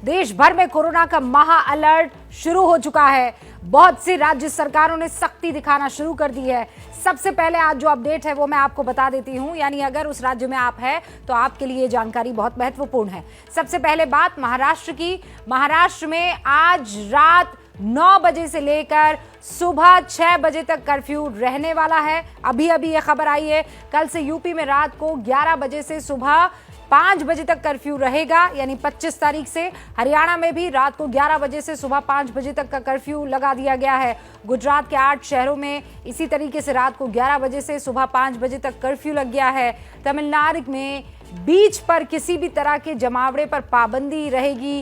देश भर में कोरोना का महा अलर्ट शुरू हो चुका है। बहुत सी राज्य सरकारों ने सख्ती दिखाना शुरू कर दी है। सबसे पहले आज जो अपडेट है वो मैं आपको बता देती हूं, यानी अगर उस राज्य में आप हैं तो आपके लिए ये जानकारी बहुत महत्वपूर्ण है। सबसे पहले बात महाराष्ट्र की। महाराष्ट्र में आज रात 9 बजे से लेकर सुबह 6 बजे तक कर्फ्यू रहने वाला है। अभी ये खबर आई है। कल से यूपी में रात को 11 बजे से सुबह 5 बजे तक कर्फ्यू रहेगा, यानी 25 तारीख से। हरियाणा में भी रात को 11 बजे से सुबह 5 बजे तक का कर्फ्यू लगा दिया गया है। गुजरात के 8 शहरों में इसी तरीके से रात को 11 बजे से सुबह 5 बजे तक कर्फ्यू लग गया है। तमिलनाडु में बीच पर किसी भी तरह के जमावड़े पर पाबंदी रहेगी।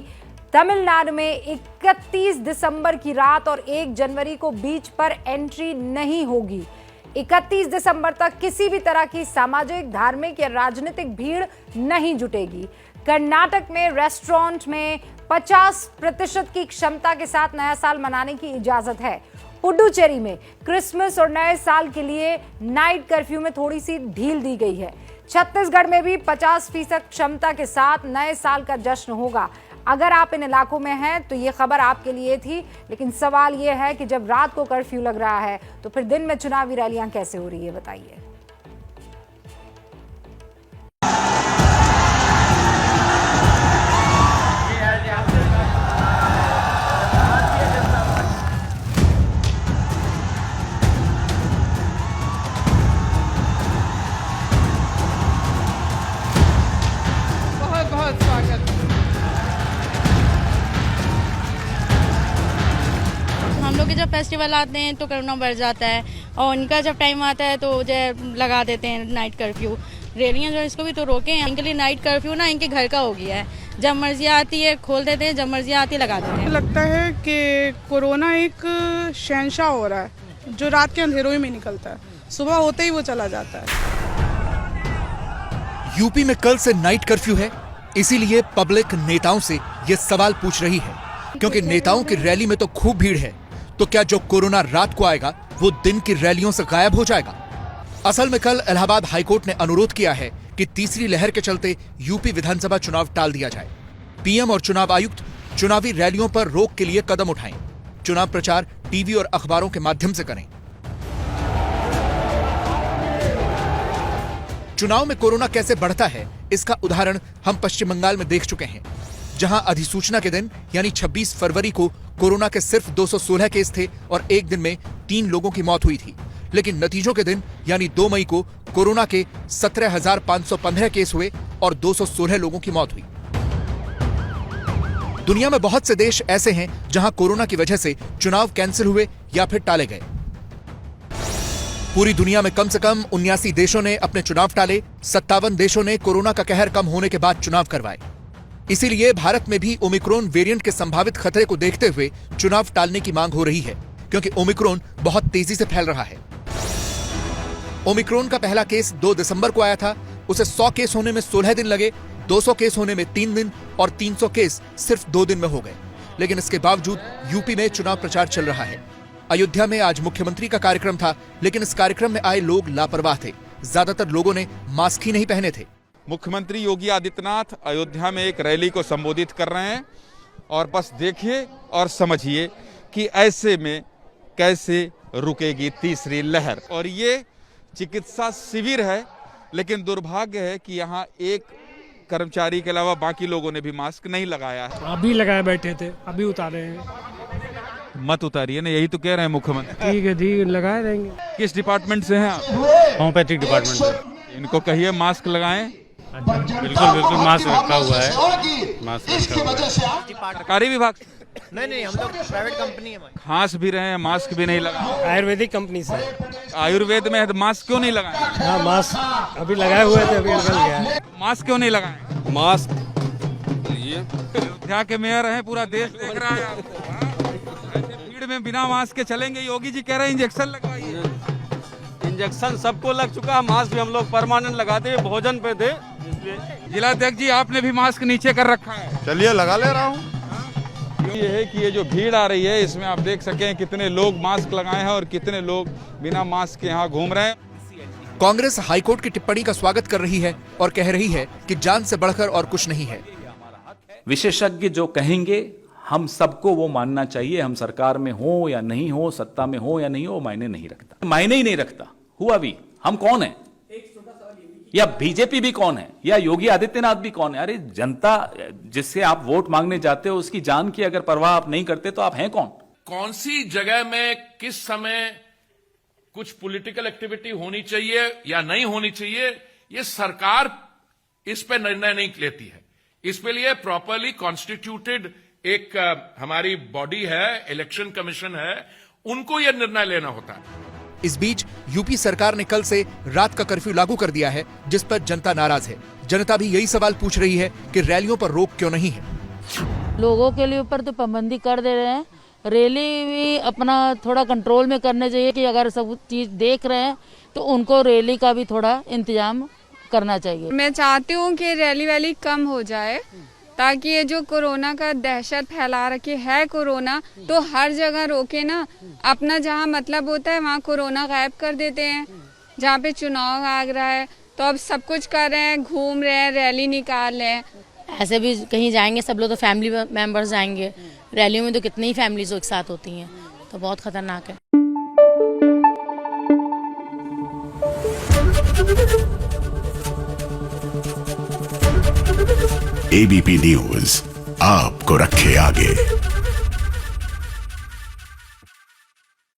तमिलनाडु में 31 दिसंबर की रात और 1 जनवरी को बीच पर एंट्री नहीं होगी। 31 दिसंबर तक किसी भी तरह की सामाजिक, धार्मिक या राजनीतिक भीड़ नहीं जुटेगी। कर्नाटक में रेस्टोरेंट में 50% की क्षमता के साथ नया साल मनाने की इजाजत है। पुडुचेरी में क्रिसमस और नए साल के लिए नाइट कर्फ्यू में थोड़ी सी ढील दी गई है। छत्तीसगढ़ में भी 50% क्षमता के साथ नए साल का जश्न होगा। अगर आप इन इलाकों में हैं तो ये खबर आपके लिए थी, लेकिन सवाल ये है कि जब रात को कर्फ्यू लग रहा है तो फिर दिन में चुनावी रैलियां कैसे हो रही है, बताइए। बहुत बहुत स्वागत। हम लोग के जब फेस्टिवल आते हैं तो कोरोना बढ़ जाता है, और इनका जब टाइम आता है तो जो लगा देते हैं नाइट कर्फ्यू। रैलियां जो इसको भी तो रोके हैं, इनके लिए नाइट कर्फ्यू ना इनके घर का हो गया है। जब मर्जी आती है खोल देते हैं, जब मर्जी आती है लगा देते हैं। लगता है कि कोरोना एक शहंशाह हो रहा है जो रात के अंधेरों में निकलता है, सुबह होते ही वो चला जाता है। यूपी में कल से नाइट कर्फ्यू है, इसीलिए पब्लिक नेताओं से ये सवाल पूछ रही है, क्योंकि नेताओं की रैली में तो खूब भीड़ है, तो क्या जो कोरोना रात को आएगा वो दिन की रैलियों से गायब हो जाएगा? असल में कल इलाहाबाद हाईकोर्ट ने अनुरोध किया है कि तीसरी लहर के चलते यूपी विधानसभा चुनाव टाल दिया जाए। पीएम और चुनाव आयुक्त चुनावी रैलियों पर रोक के लिए कदम उठाएं, चुनाव प्रचार टीवी और अखबारों के माध्यम से करें। चुनाव में कोरोना कैसे बढ़ता है, इसका उदाहरण हम पश्चिम बंगाल में देख चुके हैं, जहां अधिसूचना के दिन यानी 26 फरवरी को कोरोना के सिर्फ 216 केस थे और एक दिन में 3 लोगों की मौत हुई थी। लेकिन नतीजों के दिन यानी 2 मई को कोरोना के 17,515 केस हुए और 216 लोगों की मौत हुई। दुनिया में बहुत से देश ऐसे हैं जहां कोरोना की वजह से चुनाव कैंसिल हुए या फिर टाले गए। पूरी दुनिया में कम से कम 79 देशों ने अपने चुनाव टाले, 57 देशों ने कोरोना का कहर कम होने के बाद चुनाव करवाए। इसीलिए भारत में भी ओमिक्रॉन वेरिएंट के संभावित खतरे को देखते हुए चुनाव टालने की मांग हो रही है, क्योंकि ओमिक्रॉन बहुत तेजी से फैल रहा है। ओमिक्रॉन का पहला केस 2 दिसंबर को आया था, उसे 100 केस होने में 16 दिन लगे, 200 केस होने में 3 दिन और 300 केस सिर्फ 2 दिन में हो गए। लेकिन इसके बावजूद यूपी में चुनाव प्रचार चल रहा है। अयोध्या में आज मुख्यमंत्री का कार्यक्रम था, लेकिन इस कार्यक्रम में आए लोग लापरवाह थे। ज्यादातर लोगों ने मास्क ही नहीं पहने थे। मुख्यमंत्री योगी आदित्यनाथ अयोध्या में एक रैली को संबोधित कर रहे हैं, और बस देखिए और समझिए कि ऐसे में कैसे रुकेगी तीसरी लहर। और ये चिकित्सा शिविर है, लेकिन दुर्भाग्य है कि यहाँ एक कर्मचारी के अलावा बाकी लोगों ने भी मास्क नहीं लगाया है। अभी लगाए बैठे थे, अभी उतारे हैं। मत उतारिए ना, यही तो कह रहे हैं मुख्यमंत्री। ठीक है, ठीक, लगाए रहेंगे। किस डिपार्टमेंट से हैं आप? होम्योपैथिक डिपार्टमेंट से। इनको कहिए मास्क लगाएं। बिल्कुल बिल्कुल, मास्क रखा हुआ है, मास्क रखा हुआ है। सरकारी विभाग? नहीं, हम लोग प्राइवेट कंपनी है। खांस भी रहे हैं, मास्क भी नहीं लगाए। आयुर्वेदिक कंपनी से। आयुर्वेद में है तो मास्क क्यों नहीं लगाए? हाँ, मास्क अभी लगाए हुए थे, अभी निकल गया है। मास्क क्यों नहीं लगाए? मास्क अयोध्या के मेयर हैं, पूरा देश देख रहा है आपको। हाँ? ऐसे भीड़ में बिना मास्क के चलेंगे? योगी जी कह रहे हैं इंजेक्शन लगवाइए। इंजेक्शन सबको लग चुका है, मास्क भी हम लोग परमानेंट लगाते हैं, भोजन पे थे। जिलाध्यक्ष जी, आपने भी मास्क नीचे कर रखा है। चलिए लगा ले रहा हूँ। ये है कि ये जो भीड़ आ रही है, इसमें आप देख सकें कितने लोग मास्क लगाए हैं और कितने लोग बिना मास्क के यहाँ घूम रहे हैं। कांग्रेस हाईकोर्ट की टिप्पणी का स्वागत कर रही है और कह रही है कि जान से बढ़कर और कुछ नहीं है। विशेषज्ञ जो कहेंगे हम सबको वो मानना चाहिए। हम सरकार में हो या नहीं हो, सत्ता में हो या नहीं हो, मायने नहीं रखता, मायने ही नहीं रखता। हुआ भी हम कौन है, या बीजेपी भी कौन है, या योगी आदित्यनाथ भी कौन है? अरे जनता जिससे आप वोट मांगने जाते हो उसकी जान की अगर परवाह आप नहीं करते तो आप हैं कौन? कौन सी जगह में किस समय कुछ पॉलिटिकल एक्टिविटी होनी चाहिए या नहीं होनी चाहिए, ये सरकार इस पे निर्णय नहीं लेती है। इसके लिए प्रॉपरली कॉन्स्टिट्यूटेड एक हमारी बॉडी है, इलेक्शन कमीशन है, उनको यह निर्णय लेना होता है। इस बीच यूपी सरकार ने कल से रात का कर्फ्यू लागू कर दिया है, जिस पर जनता नाराज है। जनता भी यही सवाल पूछ रही है कि रैलियों पर रोक क्यों नहीं है। लोगों के लिए ऊपर तो पाबंदी कर दे रहे हैं, रैली भी अपना थोड़ा कंट्रोल में करने चाहिए कि अगर सब चीज देख रहे हैं तो उनको रैली का भी थोड़ा इंतजाम करना चाहिए। मैं चाहती हूँ कि रैली वैली कम हो जाए, ताकि ये जो कोरोना का दहशत फैला रखी है कोरोना, तो हर जगह रोके ना। अपना जहाँ मतलब होता है वहाँ कोरोना गायब कर देते हैं। जहाँ पे चुनाव आ रहा है तो अब सब कुछ कर रहे हैं, घूम रहे हैं, रैली निकाल रहे हैं। ऐसे भी कहीं जाएंगे सब लोग तो फैमिली मेंबर्स जाएंगे, रैलियों में तो कितनी ही फैमिलीज एक साथ होती हैं, तो बहुत खतरनाक है। एबीपी न्यूज आपको रखे आगे।